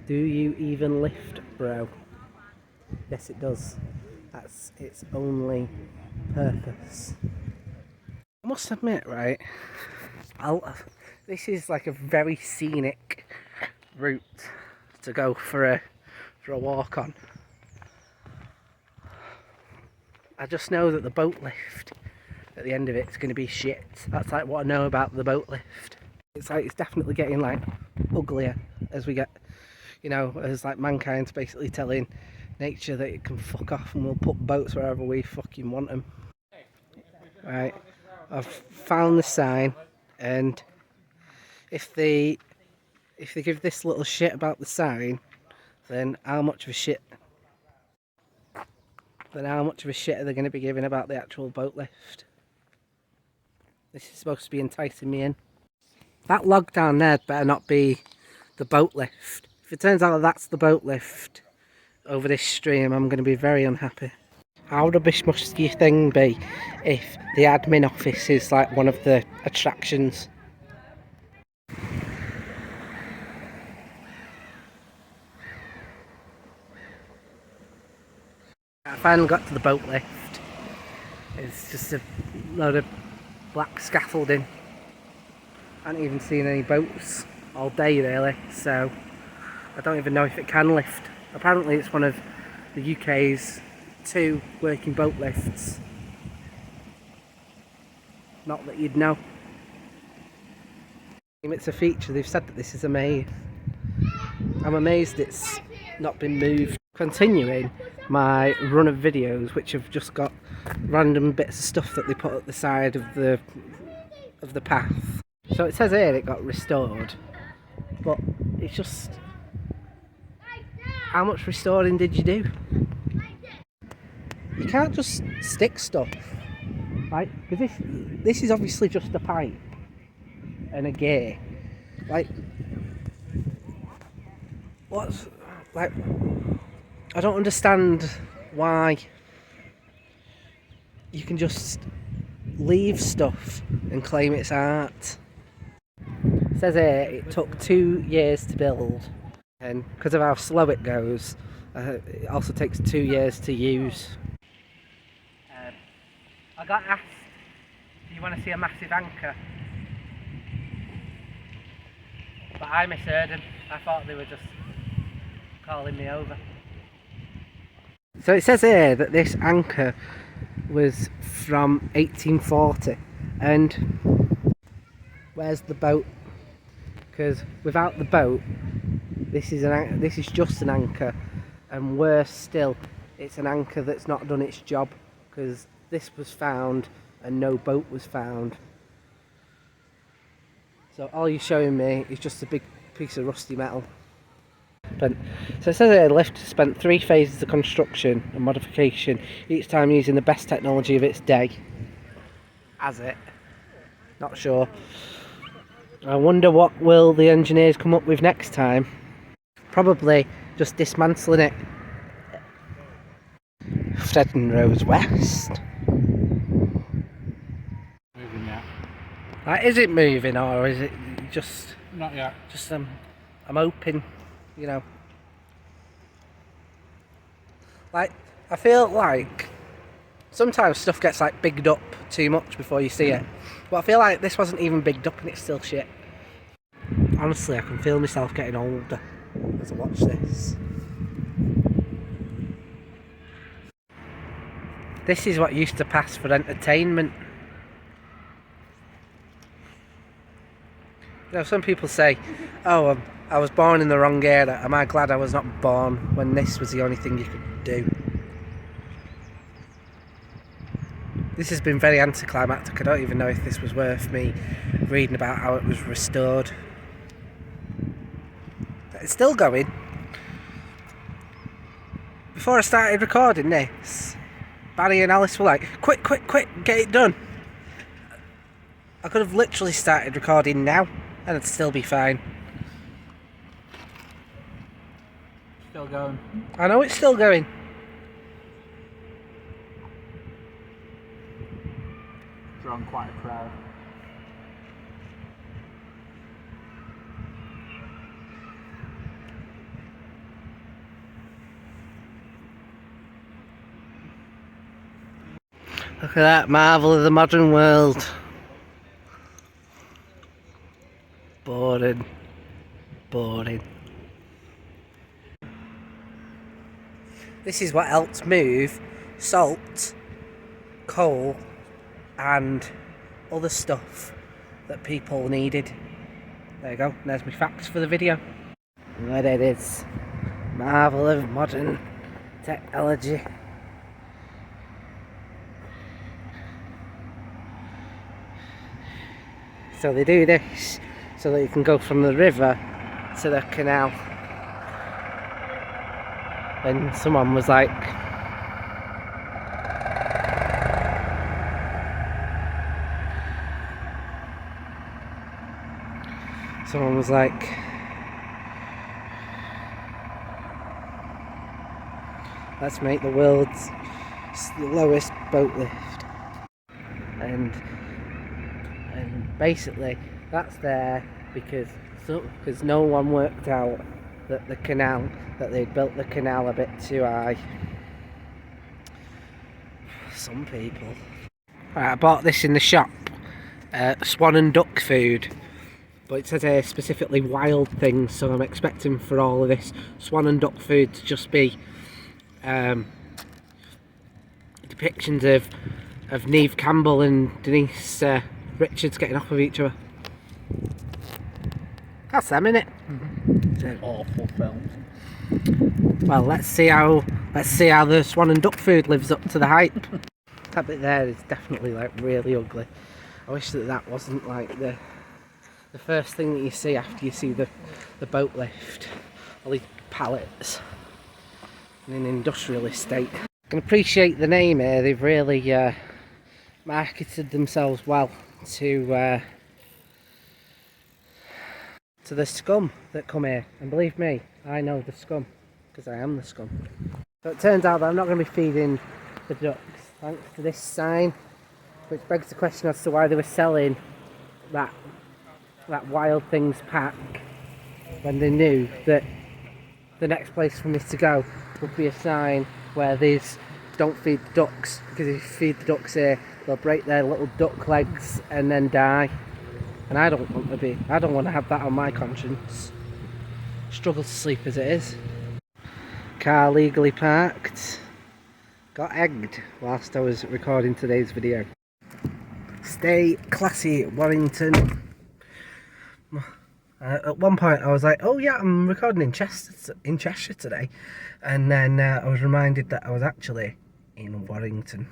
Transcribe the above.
Do you even lift, bro? Yes, it does. That's its only purpose. I must admit, right, this is like a very scenic route to go for a walk on. I just know that the boat lift at the end of it is going to be shit. That's like what I know about the boat lift. It's like it's definitely getting like uglier as we get, you know, as like mankind's basically telling nature that it can fuck off and we'll put boats wherever we fucking want them. Right, I've found the sign, and if they give this little shit about the sign, then how much of a shit are they going to be giving about the actual boat lift? This is supposed to be enticing me in. That log down there better not be the boat lift. If it turns out that that's the boat lift over this stream, I'm going to be very unhappy. How rubbish must your thing be if the admin office is like one of the attractions? I finally got to the boat lift. It's just a load of black scaffolding. I haven't even seen any boats all day really, so I don't even know if it can lift. Apparently it's one of the UK's 2 working boat lifts. Not that you'd know. It's a feature. They've said that this is a maze. I'm amazed it's not been moved. Continuing my run of videos, which have just got random bits of stuff that they put at the side of the path. So it says here it got restored, but it's just, how much restoring did you do? You can't just stick stuff, right? Because this is obviously just a pipe and a gear. Like, what's, like, I don't understand why you can just leave stuff and claim it's art. It says here it took 2 years to build, and because of how slow it goes, it also takes 2 years to use. I got asked, do you want to see a massive anchor? But I misheard them. I thought they were just calling me over. So it says here that this anchor was from 1840, and where's the boat? Because without the boat, this is just an anchor, and worse still, it's an anchor that's not done its job, because this was found and no boat was found. So all you're showing me is just a big piece of rusty metal. So it says here the lift spent 3 phases of construction and modification, each time using the best technology of its day. Has it? Not sure. I wonder what will the engineers come up with next time. Probably just dismantling it. Fredden Rose West. Moving yet? Is it moving, or is it just... Not yet. Just I'm hoping, you know. Like, I feel like sometimes stuff gets like bigged up too much before you see it. But I feel like this wasn't even bigged up and it's still shit. Honestly, I can feel myself getting older as I watch this. This is what used to pass for entertainment. You know, some people say, oh, I was born in the wrong era. Am I glad I was not born when this was the only thing you could do? This has been very anticlimactic. I don't even know if this was worth me reading about how it was restored. It's still going. Before I started recording this, Barry and Alice were like, quick, get it done. I could have literally started recording now and it'd still be fine. Still going. I know it's still going. Drawn quite a crowd. Look at that marvel of the modern world. Boring. Boring. This is what helps move salt, coal and other stuff that people needed. There you go, there's my facts for the video. And there it is. Marvel of modern technology. So they do this so that you can go from the river to the canal. And someone was like, let's make the world's lowest boat lift. And basically that's there because no one worked out that they'd built the canal a bit too high. Some people. Right, I bought this in the shop, swan and duck food, but it says here specifically wild things, so I'm expecting for all of this swan and duck food to just be depictions of Neve Campbell and Denise Richards getting off of each other. That's them, innit? Awful film. Well, let's see how the swan and duck food lives up to the hype. That bit there is definitely like really ugly. I wish that wasn't like the first thing that you see after you see the boat lift. All these pallets in an industrial estate. I can appreciate the name here. They've really marketed themselves well to the scum that come here, and believe me, I know the scum because I am the scum. So it turns out that I'm not going to be feeding the ducks thanks to this sign, which begs the question as to why they were selling that Wild Things pack when they knew that the next place for me to go would be a sign where there's don't feed the ducks, because if you feed the ducks here they'll break their little duck legs and then die. And I don't want to have that on my conscience. Struggle to sleep as it is. Car legally parked. Got egged whilst I was recording today's video. Stay classy, Warrington. At one point I was like, oh yeah, I'm recording in Cheshire today. And then I was reminded that I was actually in Warrington.